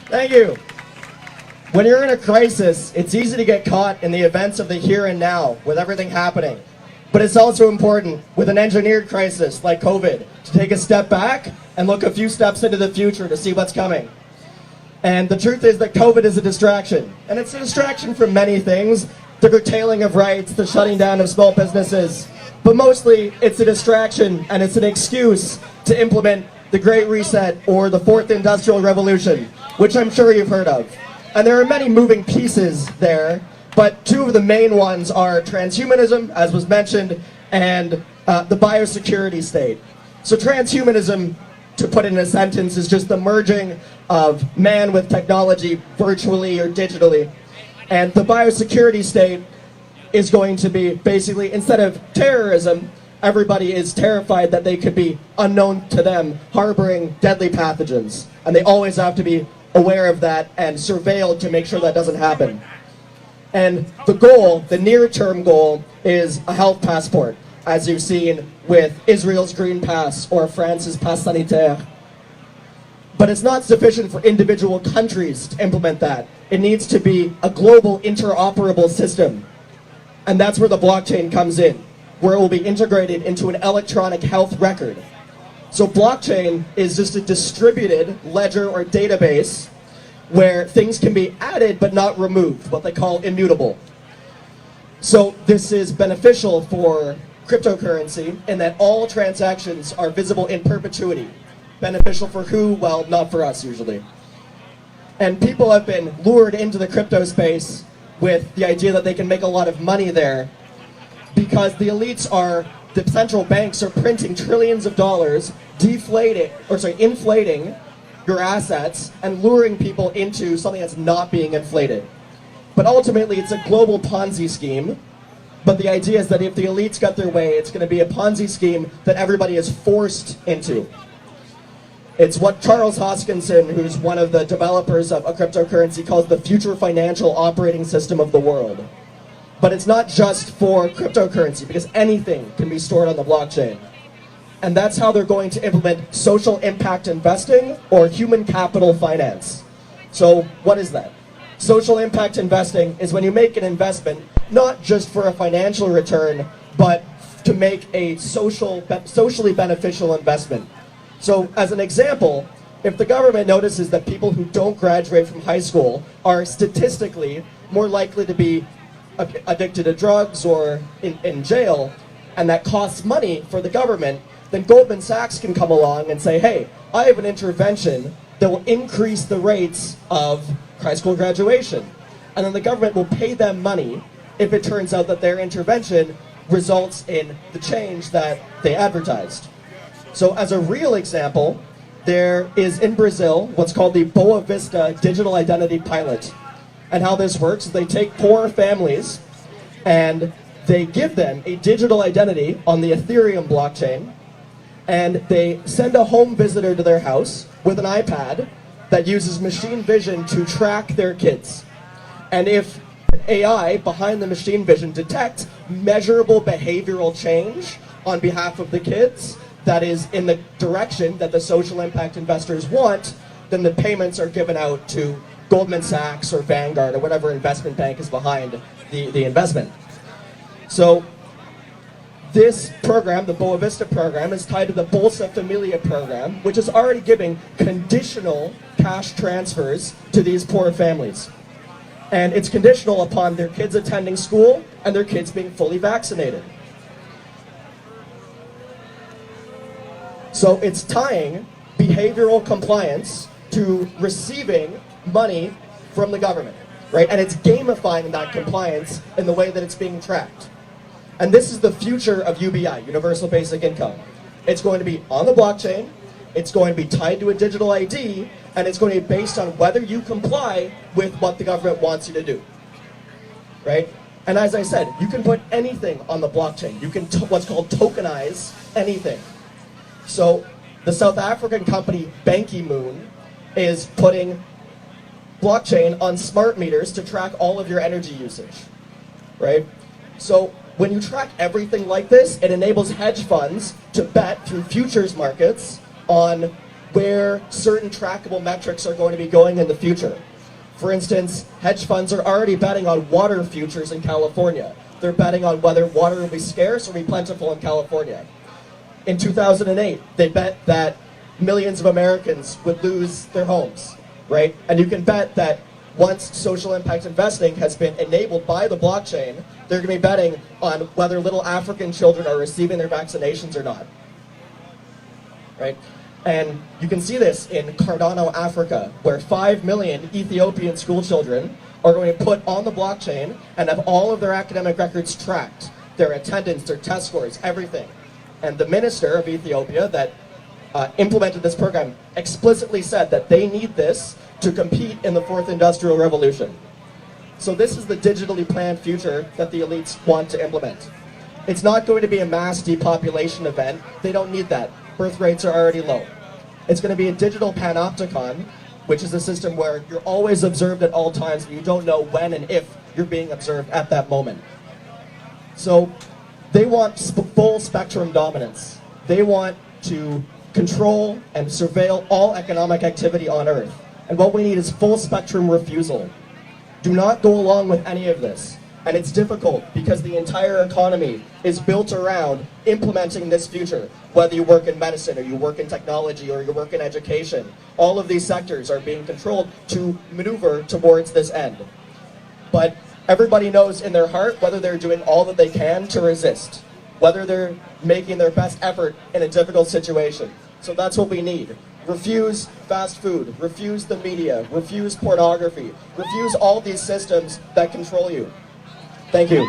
Thank you. When you're in a crisis, it's easy to get caught in the events of the here and now with everything happening. But it's also important with an engineered crisis like COVID to take a step back and look a few steps into the future to see what's coming. And the truth is that COVID is a distraction. And it's a distraction from many things, the curtailing of rights, the shutting down of small businesses. But mostly, it's a distraction and it's an excuse to implement the Great Reset or the Fourth Industrial Revolution, which I'm sure you've heard of. And there are many moving pieces there, but two of the main ones are transhumanism, as was mentioned, and the biosecurity state. So transhumanism, to put it in a sentence, is just the merging of man with technology virtually or digitally. And the biosecurity state is going to be basically, instead of terrorism, everybody is terrified that they could be unknown to them, harboring deadly pathogens. And they always have to be aware of that and surveilled to make sure that doesn't happen. And the goal, the near-term goal, is a health passport, as you've seen with Israel's Green Pass or France's Pass Sanitaire. But it's not sufficient for individual countries to implement that. It needs to be a global interoperable system. And that's where the blockchain comes in, where it will be integrated into an electronic health record. So blockchain is just a distributed ledger or database where things can be added but not removed, what they call immutable. So this is beneficial for cryptocurrency in that all transactions are visible in perpetuity. Beneficial for who? Well, not for us usually. And people have been lured into the crypto space with the idea that they can make a lot of money there because the elites are, the central banks are printing trillions of dollars, inflating your assets and luring people into something that's not being inflated. But ultimately, it's a global Ponzi scheme. But the idea is that if the elites got their way, it's going to be a Ponzi scheme that everybody is forced into. It's what Charles Hoskinson, who's one of the developers of a cryptocurrency, calls the future financial operating system of the world. But it's not just for cryptocurrency, because anything can be stored on the blockchain. And that's how they're going to implement social impact investing or human capital finance. So what is that? Social impact investing is when you make an investment, not just for a financial return, but to make a socially beneficial investment. So as an example, if the government notices that people who don't graduate from high school are statistically more likely to be addicted to drugs or in jail, and that costs money for the government, then Goldman Sachs can come along and say, hey, I have an intervention that will increase the rates of high school graduation. And then the government will pay them money if it turns out that their intervention results in the change that they advertised. So as a real example, there is in Brazil what's called the Boa Vista Digital Identity Pilot. And how this works is they take poor families and they give them a digital identity on the Ethereum blockchain, and they send a home visitor to their house with an iPad that uses machine vision to track their kids. And if AI behind the machine vision detects measurable behavioral change on behalf of the kids that is in the direction that the social impact investors want, then the payments are given out to Goldman Sachs or Vanguard or whatever investment bank is behind the investment. So this program, the Boa Vista program, is tied to the Bolsa Familia program, which is already giving conditional cash transfers to these poor families. And it's conditional upon their kids attending school and their kids being fully vaccinated. So it's tying behavioral compliance to receiving money from the government, right? And it's gamifying that compliance in the way that it's being tracked. And this is the future of UBI, Universal Basic Income. It's going to be on the blockchain, it's going to be tied to a digital ID, and it's going to be based on whether you comply with what the government wants you to do, right? And as I said, you can put anything on the blockchain. You can what's called tokenize anything. So the South African company Banky-Moon is putting blockchain on smart meters to track all of your energy usage, right? So when you track everything like this, it enables hedge funds to bet through futures markets on where certain trackable metrics are going to be going in the future. For instance, hedge funds are already betting on water futures in California. They're betting on whether water will be scarce or be plentiful in California. In 2008, they bet that millions of Americans would lose their homes, right? And you can bet that once social impact investing has been enabled by the blockchain, they're going to be betting on whether little African children are receiving their vaccinations or not, right? And you can see this in Cardano, Africa, where 5 million Ethiopian school children are going to put on the blockchain and have all of their academic records tracked, their attendance, their test scores, everything. And the minister of Ethiopia that implemented this program explicitly said that they need this to compete in the fourth industrial revolution. So this is the digitally planned future that the elites want to implement. It's not going to be a mass depopulation event. They don't need that. Birth rates are already low. It's going to be a digital panopticon, which is a system where you're always observed at all times and you don't know when and if you're being observed at that moment. So they want full spectrum dominance. They want to control and surveil all economic activity on Earth. And what we need is full spectrum refusal. Do not go along with any of this. And it's difficult because the entire economy is built around implementing this future. Whether you work in medicine or you work in technology or you work in education, all of these sectors are being controlled to maneuver towards this end. But everybody knows in their heart whether they're doing all that they can to resist, whether they're making their best effort in a difficult situation. So that's what we need. Refuse fast food, refuse the media, refuse pornography, refuse all these systems that control you. Thank you.